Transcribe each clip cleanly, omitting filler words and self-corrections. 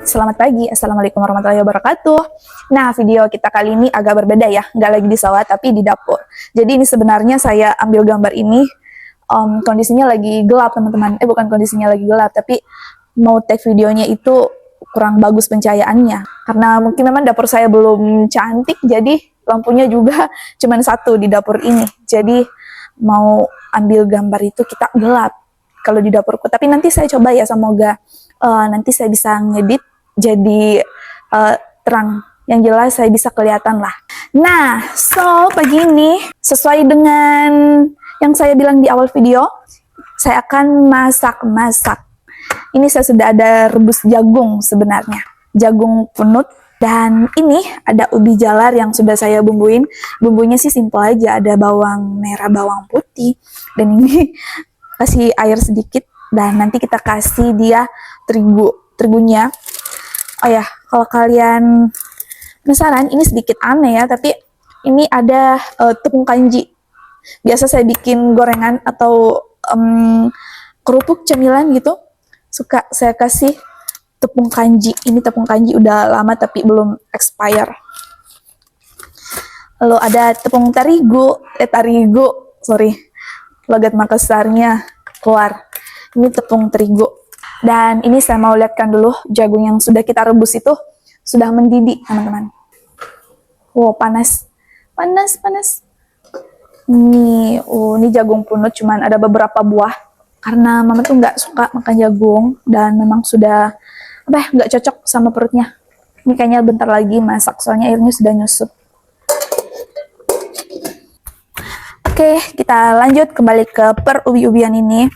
Selamat pagi, Assalamualaikum warahmatullahi wabarakatuh. Nah, video kita kali ini agak berbeda ya, nggak lagi di sawah tapi di dapur. Jadi ini sebenarnya saya ambil gambar ini, kondisinya lagi gelap teman-teman. Bukan kondisinya lagi gelap, tapi mau take videonya itu kurang bagus pencahayaannya. Karena mungkin memang dapur saya belum cantik, jadi lampunya juga cuma satu di dapur ini. Jadi mau ambil gambar itu kita gelap kalau di dapurku. Tapi nanti saya coba ya, semoga nanti saya bisa ngedit jadi terang, yang jelas saya bisa kelihatan lah. Nah, so pagi ini sesuai dengan yang saya bilang di awal video, saya akan masak. Ini saya sudah ada rebus jagung sebenarnya, jagung punut, dan ini ada ubi jalar yang sudah saya bumbuin. Bumbunya sih simple aja, ada bawang merah, bawang putih, dan ini kasih air sedikit, dan nanti kita kasih dia terigunya. Oh ya, kalau kalian penasaran, ini sedikit aneh ya, tapi ini ada tepung kanji. Biasa saya bikin gorengan atau kerupuk cemilan gitu, suka saya kasih tepung kanji. Ini tepung kanji udah lama tapi belum expire. Lalu ada tepung logat Makassarnya keluar. Ini tepung terigu. Dan ini saya mau lihatkan dulu jagung yang sudah kita rebus itu sudah mendidih, teman-teman. Wow, panas. Ini jagung punut, cuman ada beberapa buah. Karena mama tuh nggak suka makan jagung dan memang sudah nggak cocok sama perutnya. Ini kayaknya bentar lagi masak, soalnya airnya sudah nyusut. Oke, kita lanjut kembali ke ubi-ubian ini.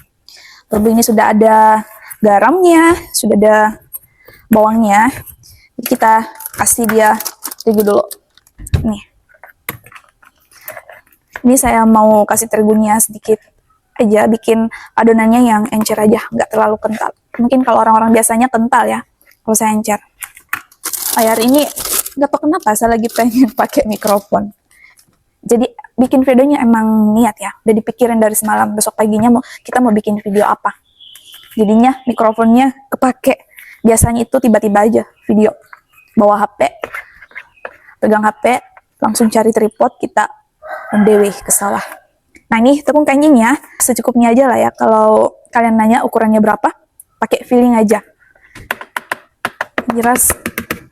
Ubi ini sudah ada garamnya, sudah ada bawangnya. Jadi kita kasih dia terigu dulu. Ini saya mau kasih terigunya sedikit aja, bikin adonannya yang encer aja, nggak terlalu kental. Mungkin kalau orang-orang biasanya kental ya, kalau saya encer. Hari ini nggak tahu kenapa saya lagi pengen pakai mikrofon. Jadi bikin videonya emang niat ya, udah dipikirin dari semalam, besok paginya kita mau bikin video apa. Jadinya mikrofonnya kepake. Biasanya itu tiba-tiba aja video, bawa HP, pegang HP, langsung cari tripod, kita on the way ke sawah. Nah, ini tepung kanjinya secukupnya aja lah ya. Kalau kalian nanya ukurannya berapa, pakai feeling aja. Jelas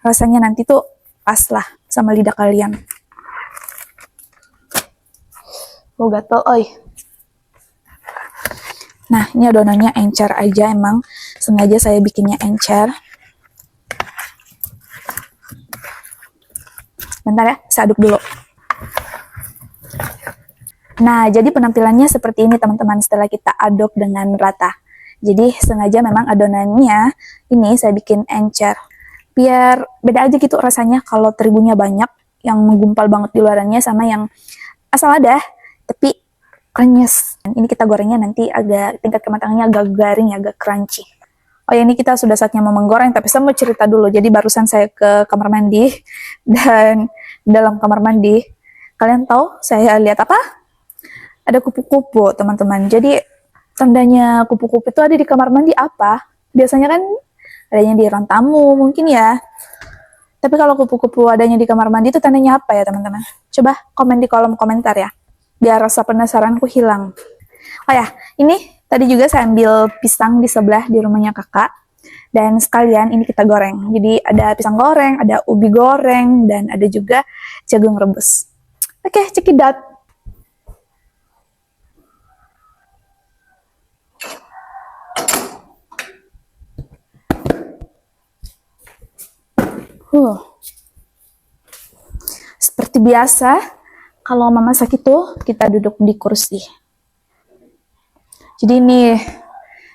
rasanya nanti tuh pas lah sama lidah kalian. Oh, gatel, oi. Nah, ini adonannya encer aja, emang sengaja saya bikinnya encer. Bentar ya, saya aduk dulu. Nah, jadi penampilannya seperti ini teman-teman setelah kita aduk dengan rata. Jadi sengaja memang adonannya ini saya bikin encer. Biar beda aja gitu rasanya kalau terigunya banyak, yang menggumpal banget di luarannya sama yang asal ada, tapi krenyes. Ini kita gorengnya nanti agak tingkat kematangannya agak garing, agak crunchy. Oh ya, ini kita sudah saatnya mau menggoreng, tapi saya mau cerita dulu. Jadi barusan saya ke kamar mandi, dan dalam kamar mandi, kalian tahu saya lihat apa? Ada kupu-kupu, teman-teman. Jadi tandanya kupu-kupu itu ada di kamar mandi apa? Biasanya kan adanya di ruang tamu, mungkin ya. Tapi kalau kupu-kupu adanya di kamar mandi itu tandanya apa ya, teman-teman? Coba komen di kolom komentar ya, biar rasa penasaranku hilang. Oh ya, ini tadi juga saya ambil pisang di sebelah di rumahnya kakak, dan sekalian ini kita goreng. Jadi ada pisang goreng, ada ubi goreng, dan ada juga jagung rebus. Oke, check it out. Seperti biasa, kalau mama sakit tuh kita duduk di kursi. Jadi ini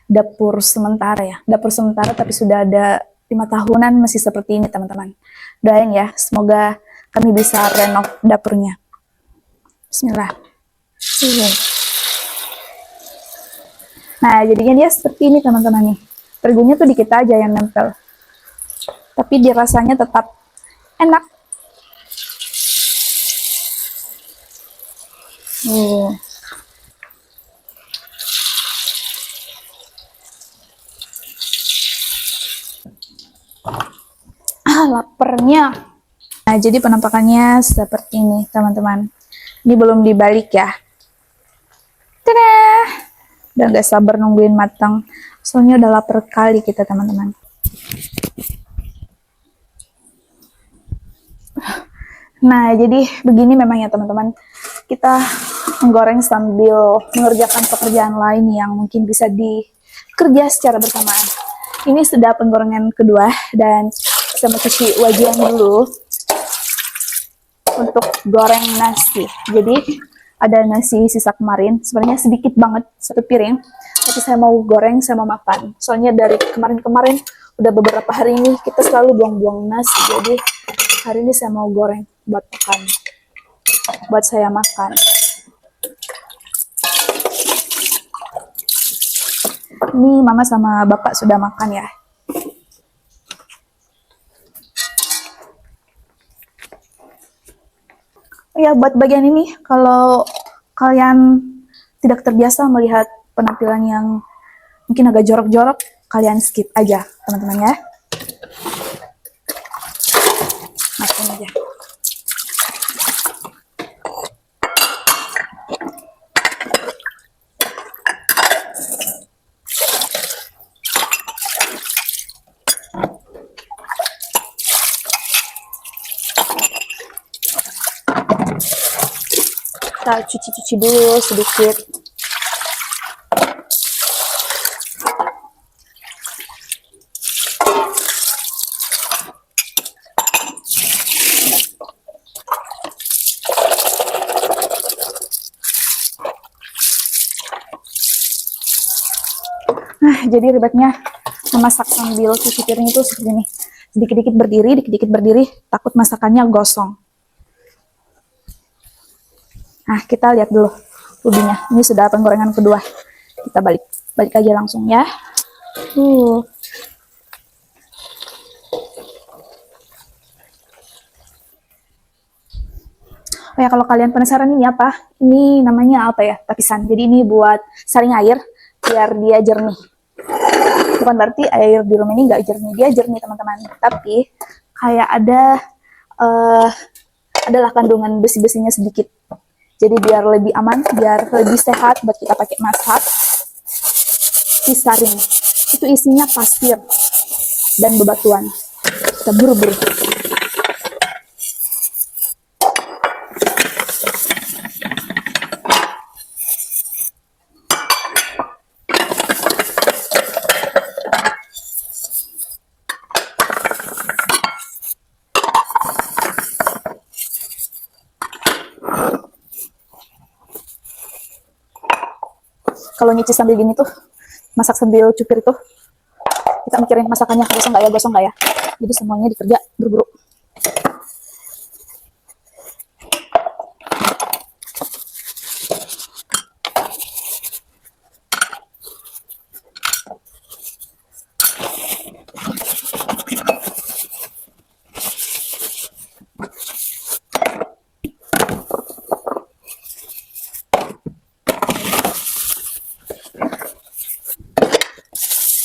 dapur sementara ya, dapur sementara tapi sudah ada 5 tahunan masih seperti ini teman-teman. Doain ya, semoga kami bisa renov dapurnya. Bismillah. Nah, jadinya dia seperti ini teman-teman nih. Terigunya tuh dikit aja yang nempel, tapi dirasanya tetap enak. Lapernya. Nah, jadi penampakannya seperti ini, teman-teman. Ini belum dibalik ya. Tada! Udah gak sabar nungguin matang. Soalnya udah lapar kali kita, teman-teman. Nah, jadi begini memang ya, teman-teman. Kita menggoreng sambil mengerjakan pekerjaan lain yang mungkin bisa dikerja secara bersamaan. Ini sudah penggorengan kedua, dan saya mau cuci wajan dulu untuk goreng nasi. Jadi ada nasi sisa kemarin, sebenarnya sedikit banget, 1 piring, tapi saya mau goreng, saya mau makan. Soalnya dari kemarin-kemarin, udah beberapa hari ini kita selalu buang-buang nasi, jadi hari ini saya mau goreng buat makan, buat saya makan. Ini mama sama bapak sudah makan ya. Ya, buat bagian ini, kalau kalian tidak terbiasa melihat penampilan yang mungkin agak jorok-jorok, kalian skip aja, teman-teman ya. Masukin aja. Kita cuci-cuci dulu sedikit. Nah, jadi ribetnya memasak sambil cuci piring itu seperti ini. Dikit-dikit berdiri, takut masakannya gosong. Nah, kita lihat dulu ubinya. Ini sudah penggorengan kedua. Kita balik aja langsung ya. Oh ya, kalau kalian penasaran ini apa? Ini namanya apa ya? Tapisan. Jadi ini buat saring air biar dia jernih. Bukan berarti air di rumah ini nggak jernih, dia jernih teman-teman. Tapi kayak adalah kandungan besi-besinya sedikit. Jadi biar lebih aman, biar lebih sehat buat kita pakai masak. Disaring. Itu isinya pasir dan bebatuan. Kita buru-buru. Kalau nyuci sambil gini tuh, masak sambil cupir itu, kita mikirin masakannya gosong nggak ya. Jadi semuanya dikerja buru-buru.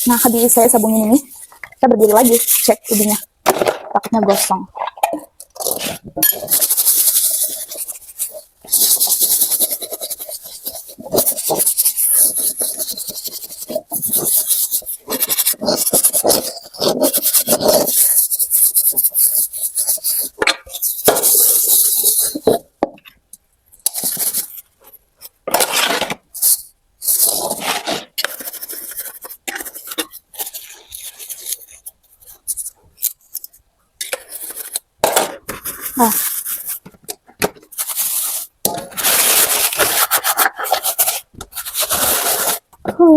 Nah, habis saya sabungin ini, kita berdiri lagi, cek ubinya. Takutnya gosong. Nah,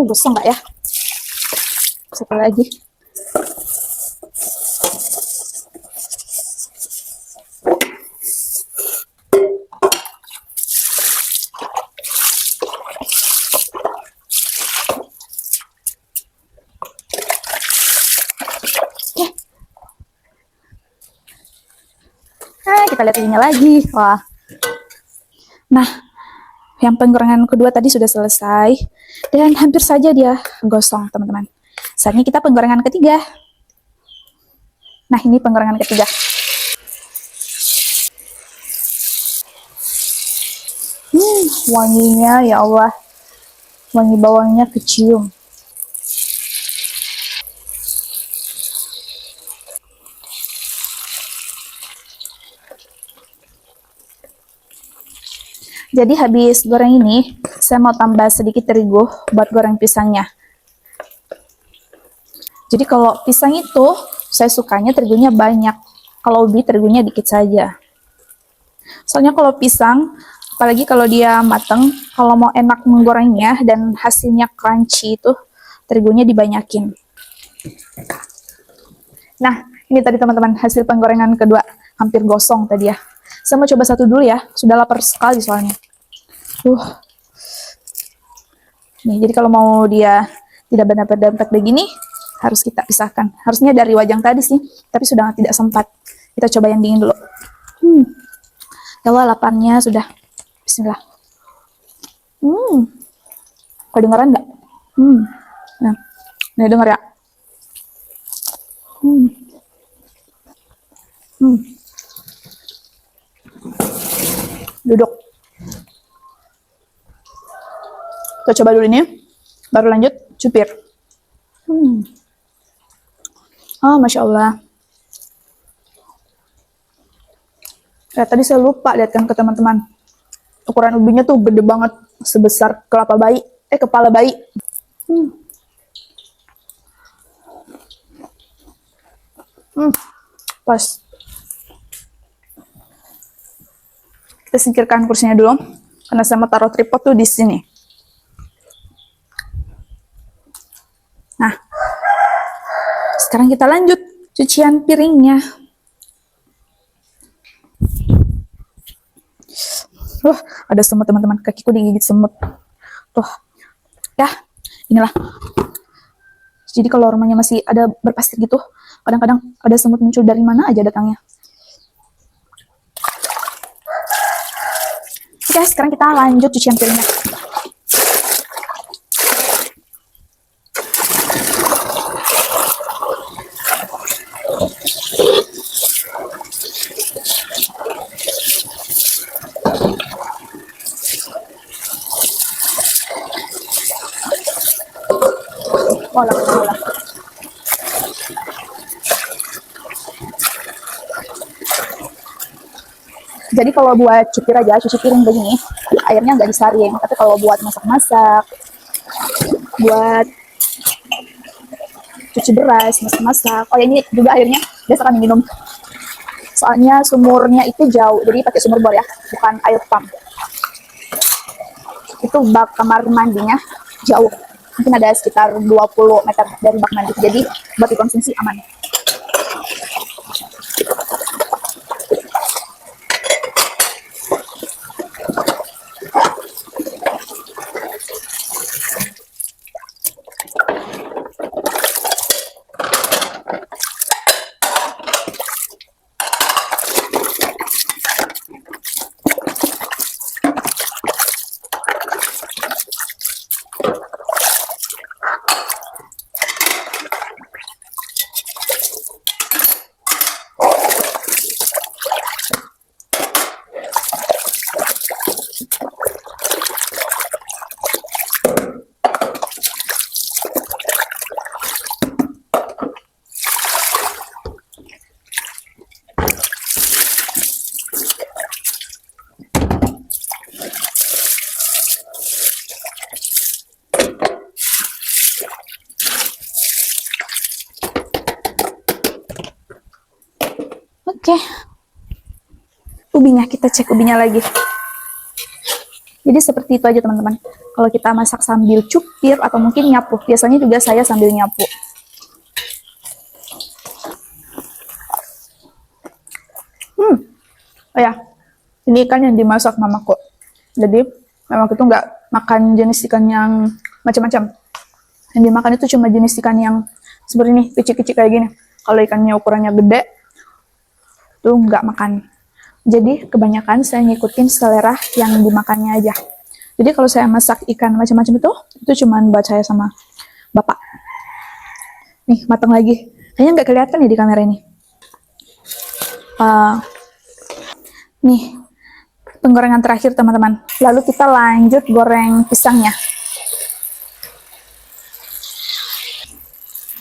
gosong nggak ya? Satu lagi. Kita lihat ininya lagi. Wah. Nah, yang penggorengan kedua tadi sudah selesai dan hampir saja dia gosong, teman-teman. Saatnya kita penggorengan ketiga. Nah, ini penggorengan ketiga. Wanginya ya Allah, wangi bawangnya kecium. Jadi habis goreng ini, saya mau tambah sedikit terigu buat goreng pisangnya. Jadi kalau pisang itu, saya sukanya terigunya banyak. Kalau ubi, terigunya dikit saja. Soalnya kalau pisang, apalagi kalau dia mateng, kalau mau enak menggorengnya dan hasilnya crunchy itu, terigunya dibanyakin. Nah, ini tadi teman-teman hasil penggorengan kedua, hampir gosong tadi ya. Saya mau coba satu dulu ya, sudah lapar sekali soalnya. Nih, jadi kalau mau dia tidak berdempet-dempet begini, harus kita pisahkan. Harusnya dari wajan tadi sih, tapi sudah tidak sempat. Kita coba yang dingin dulu. Ya Allah, laparnya sudah. Bismillah. Kedengeran nggak? Nah, nih denger ya. Duduk. Kita coba dulu ini, baru lanjut cupir. Oh, Masya Allah. Ya, tadi saya lupa lihatkan ke teman-teman. Ukuran ubinya tuh gede banget, sebesar kepala bayi. Pas. Kita singkirkan kursinya dulu, karena saya mau taruh tripod tuh di sini. Nah, sekarang kita lanjut cucian piringnya. Ada semut teman-teman, kakiku digigit semut. Tuh, ya, inilah. Jadi kalau rumahnya masih ada berpasir gitu, kadang-kadang ada semut muncul dari mana aja datangnya. Oke, sekarang kita lanjut cucian piringnya. Olah. Jadi kalau buat cupir aja, cuci piring begini, airnya nggak disaring. Tapi kalau buat masak-masak, buat cuci beras, masak-masak, oh ya ini juga airnya biasa kami minum. Soalnya sumurnya itu jauh, jadi pakai sumur bor ya, bukan air pump. Itu bak kamar mandinya jauh. Mungkin ada sekitar 20 meter dari bak mandi, jadi buat dikonsumsi aman. Oke. Ubinya, kita cek ubinya lagi. Jadi seperti itu aja teman-teman. Kalau kita masak sambil cupir atau mungkin nyapu. Biasanya juga saya sambil nyapu. Oh ya, ini ikan yang dimasak mamaku. Jadi mamaku tuh nggak makan jenis ikan yang macam-macam. Yang dimakan itu cuma jenis ikan yang seperti ini, kecil-kecil kayak gini. Kalau ikannya ukurannya gede, tuh nggak makan. Jadi kebanyakan saya ngikutin selera yang dimakannya aja. Jadi kalau saya masak ikan macam-macam itu cuma buat saya sama bapak. Nih matang lagi. Kayaknya nggak kelihatan ya di kamera ini. Uh, nih, penggorengan terakhir teman-teman. Lalu kita lanjut goreng pisangnya.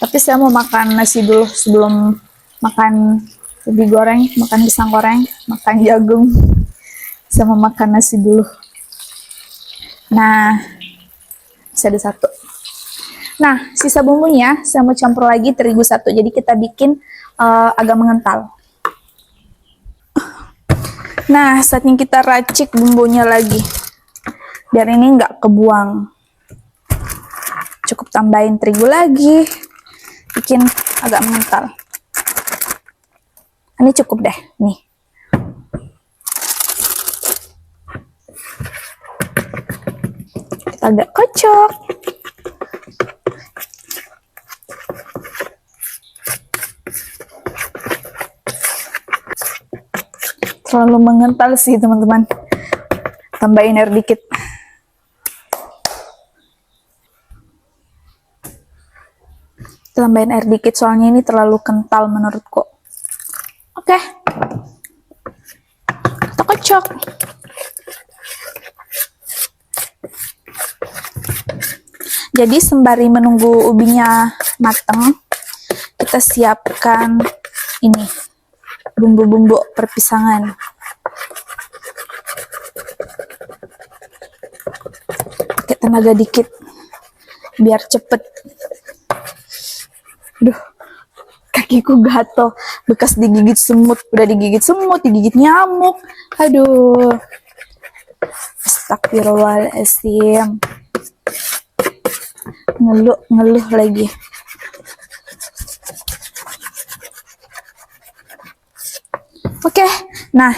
Tapi saya mau makan nasi dulu sebelum makan ubi goreng, makan pisang goreng, makan jagung. Saya mau makan nasi dulu. Nah, masih ada satu. Nah, sisa bumbunya saya mau campur lagi terigu 1. Jadi kita bikin agak mengental. Nah, saatnya kita racik bumbunya lagi. Biar ini nggak kebuang. Cukup tambahin terigu lagi. Bikin agak mengental. Ini cukup deh, nih. Kita agak kocok. Terlalu mengental sih teman-teman. Tambahin air dikit. Tambahin air dikit soalnya ini terlalu kental menurutku. Oke. Kita kocok. Jadi sembari menunggu ubinya matang, kita siapkan ini bumbu-bumbu perpisangan. Pakai tenaga dikit biar cepet. Duh, kakiku gatel, bekas digigit semut, udah digigit semut, digigit nyamuk. Aduh. Astagfirullahaladzim. Ngeluh lagi. Oke, nah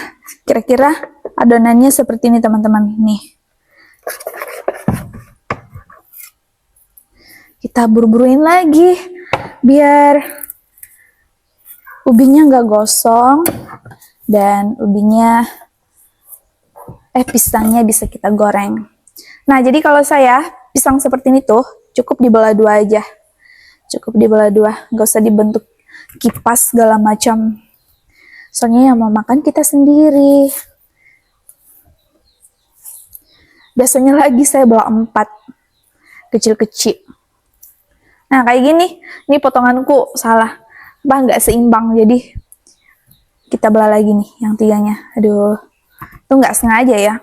kira-kira adonannya seperti ini teman-teman. Nih, kita buru-buruin lagi biar ubinya nggak gosong dan pisangnya bisa kita goreng. Nah, jadi kalau saya pisang seperti ini tuh cukup dibelah 2 aja. Cukup dibelah 2, nggak usah dibentuk kipas segala macam. Soalnya yang mau makan kita sendiri. Biasanya lagi saya belah 4 kecil-kecil. Nah, kayak gini. Ini potonganku salah. Nggak seimbang. Jadi kita belah lagi nih yang 3-nya. Aduh. Itu nggak sengaja ya.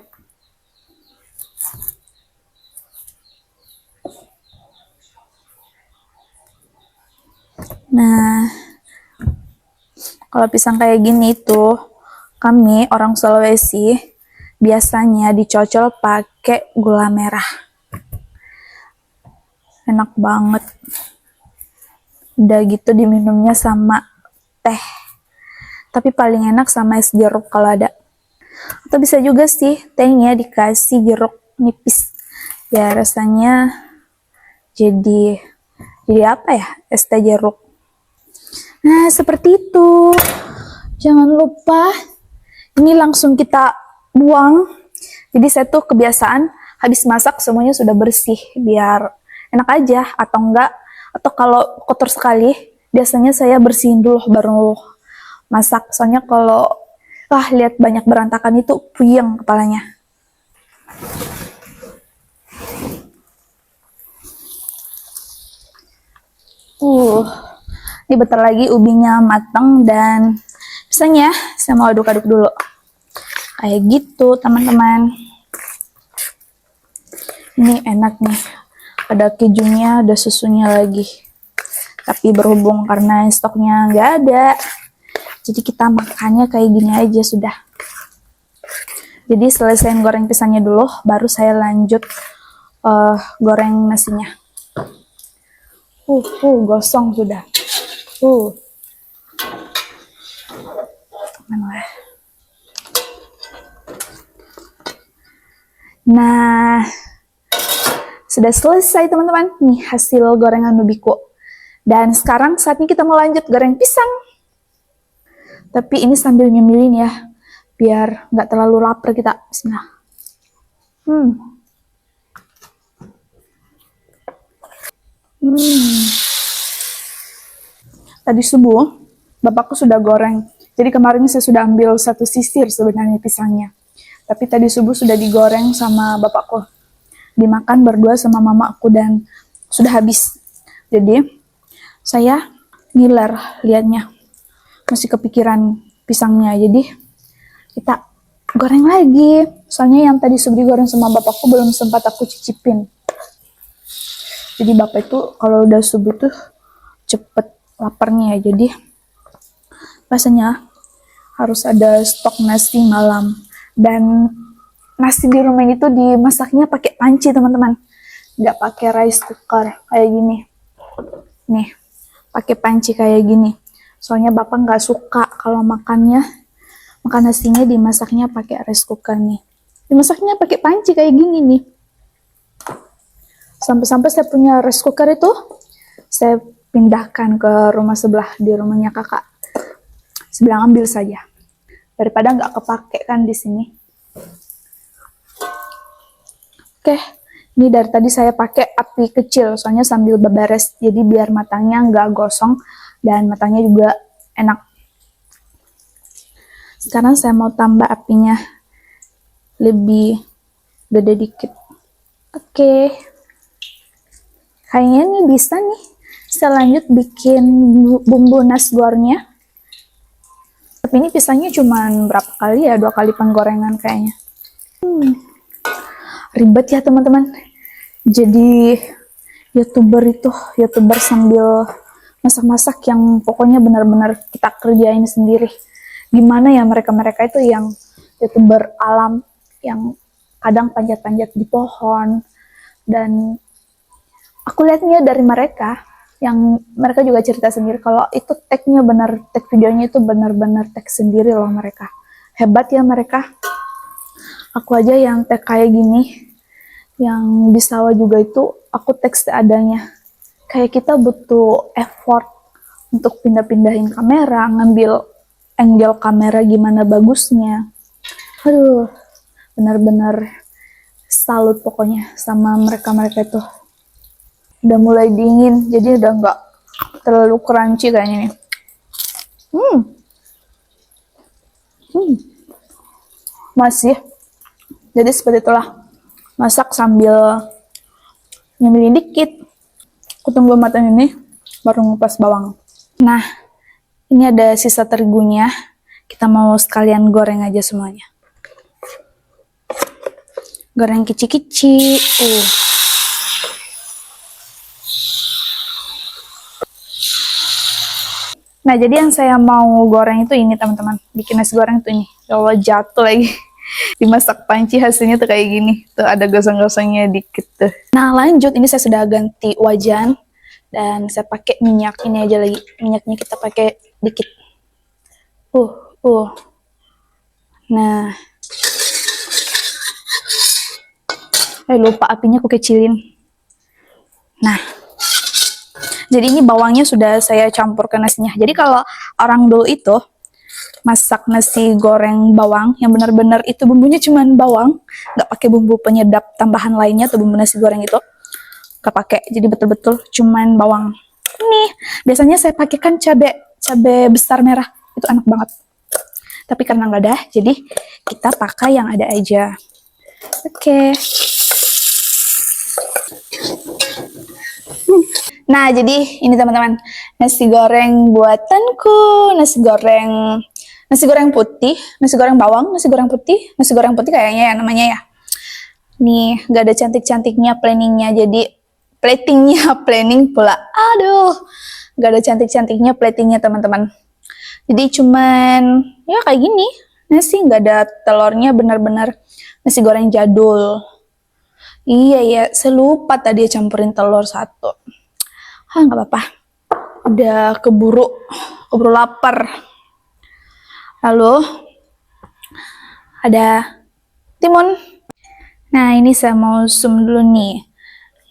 Nah, kalau pisang kayak gini tuh, kami orang Sulawesi biasanya dicocol pakai gula merah. Enak banget. Udah gitu diminumnya sama teh. Tapi paling enak sama es jeruk kalau ada. Atau bisa juga sih tehnya dikasih jeruk nipis. Ya rasanya jadi apa ya? Es teh jeruk. Nah, seperti itu. Jangan lupa ini langsung kita buang. Jadi saya tuh kebiasaan habis masak semuanya sudah bersih biar enak aja, atau kalau kotor sekali biasanya saya bersihin dulu baru masak. Soalnya kalau lihat banyak berantakan itu puyeng kepalanya. Ini bentar lagi ubinya matang dan pisangnya saya mau aduk-aduk dulu. Kayak gitu teman-teman. Ini enak nih. Ada kejunya, ada susunya lagi. Tapi berhubung karena stoknya nggak ada, jadi kita makannya kayak gini aja sudah. Jadi selesaiin goreng pisangnya dulu, baru saya lanjut goreng nasinya. Gosong sudah. Nah, sudah selesai teman-teman. Nih hasil gorengan ubiku. Dan sekarang saatnya kita mau lanjut goreng pisang. Tapi ini sambil nyemilin ya, biar nggak terlalu lapar kita. Bismillah. Tadi subuh, bapakku sudah goreng Jadi kemarin saya sudah ambil satu sisir sebenarnya pisangnya. Tapi tadi subuh sudah digoreng sama bapakku. Dimakan berdua sama mama aku dan sudah habis. Jadi saya ngiler liatnya. Masih kepikiran pisangnya. Jadi kita goreng lagi. Soalnya yang tadi subuh digoreng sama bapakku belum sempat aku cicipin. Jadi bapak itu kalau udah subuh tuh cepet laparnya ya. Jadi rasanya harus ada stok nasi malam. Dan nasi di rumah ini tuh dimasaknya pakai panci teman-teman. Nggak pakai rice cooker kayak gini. Nih, pakai panci kayak gini. Soalnya bapak nggak suka kalau makan nasinya dimasaknya pakai rice cooker nih. Dimasaknya pakai panci kayak gini nih. Sampai-sampai saya punya rice cooker itu, saya pindahkan ke rumah sebelah, di rumahnya kakak. Saya bilang ambil saja, daripada nggak kepake kan di sini. Oke, ini dari tadi saya pakai api kecil, soalnya sambil beberes, jadi biar matangnya nggak gosong dan matangnya juga enak. Sekarang saya mau tambah apinya lebih gede dikit. Oke. Kayaknya nih bisa nih. Saya lanjut bikin bumbu nasgornya. Tapi ini pisangnya cuma berapa kali ya? 2 kali penggorengan kayaknya. Ribet ya teman-teman. Jadi YouTuber sambil masak-masak yang pokoknya benar-benar kita kerjain sendiri. Gimana ya mereka-mereka itu yang YouTuber alam yang kadang panjat-panjat di pohon. Dan aku lihatnya dari mereka, yang mereka juga cerita sendiri kalau itu tag-nya benar, tag videonya itu benar-benar tag sendiri loh mereka. Hebat ya mereka. Aku aja yang tag kayak gini, yang di sawah juga itu aku tag seadanya. Kayak kita butuh effort untuk pindah-pindahin kamera, ngambil angle kamera gimana bagusnya. Aduh, benar-benar salut pokoknya sama mereka-mereka itu. Udah mulai dingin, jadi udah nggak terlalu crunchy kayaknya nih. Masih. Jadi seperti itulah. Masak sambil nyemilin dikit. Aku tunggu matang ini, baru ngupas bawang. Nah, ini ada sisa terigunya. Kita mau sekalian goreng aja semuanya. Goreng kicik-kicik. Nah, jadi yang saya mau goreng itu ini teman-teman. Bikin nasi goreng tuh ini. Ya Allah, jatuh lagi. Dimasak panci hasilnya tuh kayak gini. Tuh ada gosong-gosongnya dikit tuh. Nah, lanjut. Ini saya sudah ganti wajan. Dan saya pakai minyak. Ini aja lagi. Minyaknya kita pakai dikit. Nah. Lupa apinya aku kecilin. Nah. Jadi ini bawangnya sudah saya campur ke nasinya. Jadi kalau orang dulu itu masak nasi goreng bawang, yang benar-benar itu bumbunya cuma bawang, nggak pakai bumbu penyedap tambahan lainnya atau bumbu nasi goreng itu, nggak pakai. Jadi betul-betul cuma bawang. Ini biasanya saya pakai kan cabai besar merah, itu enak banget. Tapi karena nggak ada, jadi kita pakai yang ada aja. Oke. Nah, jadi ini teman-teman, nasi goreng buatanku, nasi goreng putih, nasi goreng bawang, nasi goreng putih kayaknya ya namanya ya. Nih, gak ada cantik-cantiknya planningnya, jadi planning pula. Aduh, gak ada cantik-cantiknya platingnya teman-teman. Jadi cuman ya kayak gini, nasi gak ada telurnya, benar-benar nasi goreng jadul. Iya ya, saya lupa tadi campurin telur 1. Nggak apa-apa. Udah keburu lapar. Lalu ada timun. Nah, ini saya mau zoom dulu nih.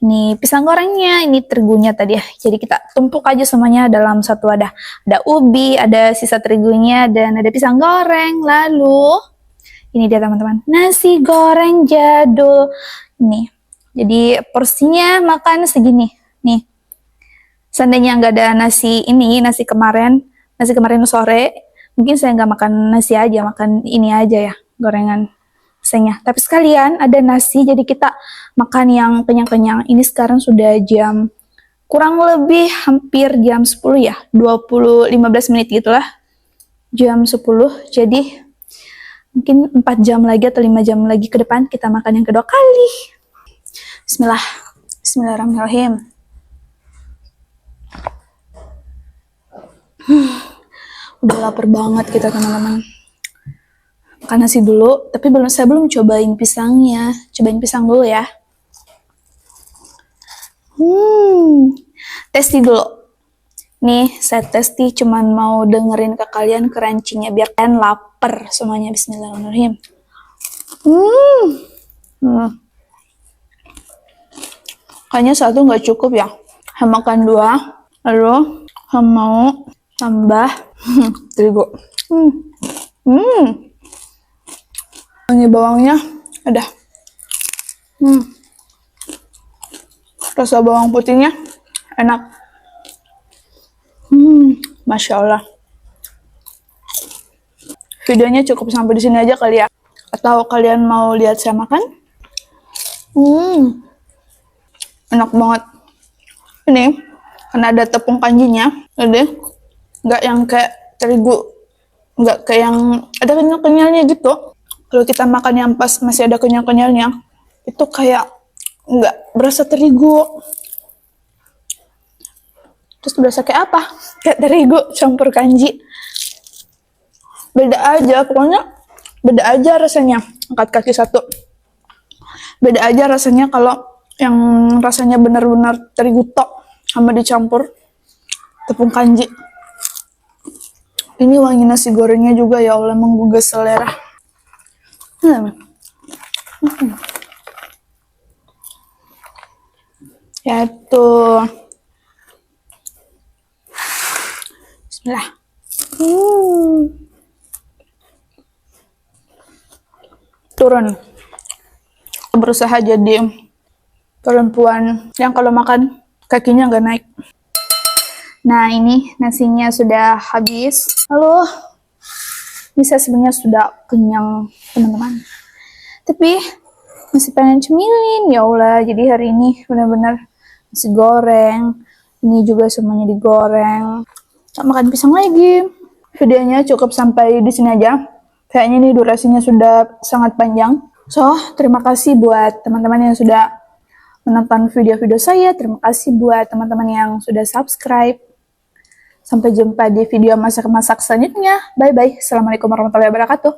Ini pisang gorengnya, ini terigunya tadi ya. Jadi kita tumpuk aja semuanya dalam satu wadah. Ada ubi, ada sisa terigunya, dan ada pisang goreng. Lalu ini dia teman-teman, nasi goreng jadul. Nih, jadi porsinya makan segini. Nih. Seandainya nggak ada nasi kemarin sore, Mungkin saya nggak makan nasi aja, makan ini aja ya, gorengan misalnya. Tapi sekalian ada nasi, jadi kita makan yang kenyang-kenyang. Ini sekarang sudah jam kurang lebih hampir jam 10 ya, 15 menit gitulah. Jam 10, jadi mungkin 4 jam lagi atau 5 jam lagi ke depan kita makan yang kedua kali. Bismillah. Bismillahirrahmanirrahim. Udah lapar banget kita teman-teman. Makan nasi dulu, tapi saya belum cobain pisangnya. Cobain pisang dulu ya. Testi dulu. Nih, saya testi cuman mau dengerin ke kalian crunchy-nya biar kalian lapar semuanya. Bismillahirrahmanirrahim. Kayaknya satu nggak cukup ya. Ham makan 2, lalu ham mau tambah terigu. Wangi bawangnya ada. Rasa bawang putihnya enak. Masya Allah. Videonya cukup sampai di sini aja kali ya. Atau kalian mau lihat saya makan? Enak banget. Ini karena ada tepung kanjinya, jadi nggak yang kayak terigu, nggak kayak yang ada kenyal-kenyalnya gitu. Kalau kita makan yang pas masih ada kenyal-kenyalnya, itu kayak nggak berasa terigu. Terus berasa kayak apa? Kayak terigu campur kanji. Beda aja, pokoknya beda aja rasanya. Angkat kaki satu. Beda aja rasanya kalau yang rasanya benar-benar terigu tok sama dicampur tepung kanji. Ini wangi nasi gorengnya juga ya Allah menggugah selera. Ya tuh. Bismillah. Turun. Berusaha jadi perempuan yang kalau makan kakinya nggak naik. Nah, ini nasinya sudah habis. Halo. Ini saya sebenarnya sudah kenyang, teman-teman. Tapi masih pengen cemilin, ya Allah. Jadi hari ini benar-benar nasi goreng. Ini juga semuanya digoreng. Tak makan pisang lagi. Videonya cukup sampai di sini aja. Kayaknya ini durasinya sudah sangat panjang. So, terima kasih buat teman-teman yang sudah menonton video-video saya. Terima kasih buat teman-teman yang sudah subscribe. Sampai jumpa di video masak-masak selanjutnya. Bye-bye. Assalamualaikum warahmatullahi wabarakatuh.